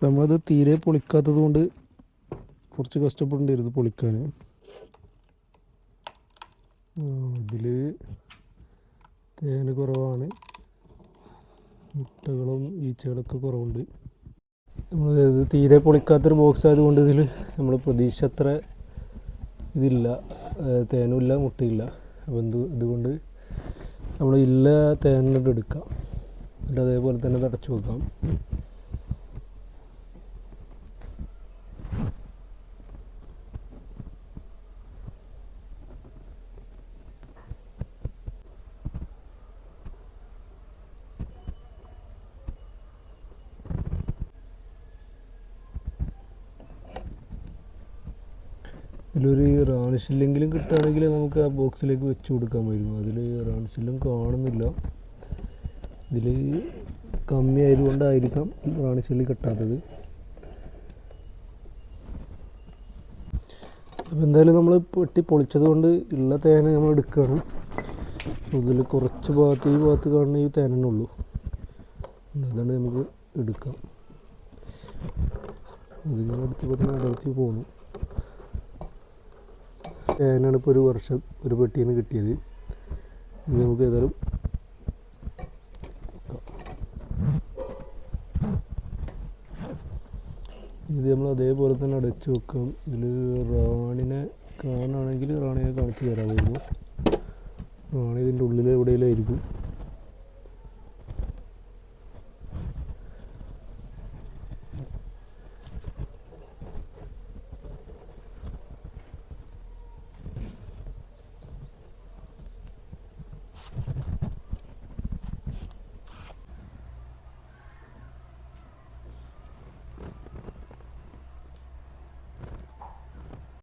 നമ്മളത് തീരെ പൊളിക്കാത്തത് കൊണ്ട് കുറച്ച് കഷ്ടപ്പെടേണ്ടിയിരുന്നു പൊളിക്കാൻ. ഇതിൽ തേന് കുറവാണ്, മുട്ടകളും ഈച്ചകളൊക്കെ കുറവുണ്ട്. നമ്മൾ തീരെ പൊളിക്കാത്തൊരു ബോക്സ് ആയതുകൊണ്ട് ഇതിൽ നമ്മൾ പ്രതീക്ഷ അത്ര ഇതില്ല, തേനുമില്ല മുട്ടയില്ല. അപ്പോൾ അതുകൊണ്ട് നമ്മൾ ഇല്ല തേനിട്ട് എടുക്കാം, എന്നിട്ട് അതേപോലെ തന്നെ തടച്ചു വെക്കാം. ഇതിലൊരു റാണിഷില്ലെങ്കിലും കിട്ടുകയാണെങ്കിൽ നമുക്ക് ആ ബോക്സിലേക്ക് വെച്ച് കൊടുക്കാമായിരുന്നു. അതിൽ റാണിഷില്ലും കാണുന്നില്ല. ഇതിൽ കമ്മി ആയതുകൊണ്ടായിരിക്കാം റാണിഷില്ല് കിട്ടാത്തത്. അപ്പോൾ എന്തായാലും നമ്മൾ പെട്ടി പൊളിച്ചത് കൊണ്ട് ഉള്ള തേന നമ്മൾ എടുക്കുകയാണ്. ഇതിൽ കുറച്ച് ഭാഗത്ത് ഈ ഭാഗത്ത് കാണുന്ന ഈ തേനേ ഉള്ളൂ, അതാണ് നമുക്ക് എടുക്കാം. അതിങ്ങനെ എടുത്തപ്പോൾ തന്നെ അടർത്തി പോന്നു. തേനാണ് ഇപ്പോൾ ഒരു വർഷം ഒരു പെട്ടിയിൽ നിന്ന് കിട്ടിയത്. ഇത് നമുക്ക് ഏതായാലും ഇത് നമ്മൾ അതേപോലെ തന്നെ അടച്ചു വെക്കാം. ഇതിൽ റാണിനെ കാണുകയാണെങ്കിൽ റാണിനെ കാണിച്ചു തരാമായിരുന്നു. റാണി ഇതിൻ്റെ ഉള്ളിൽ എവിടെയെങ്കിലും ആയിരിക്കും.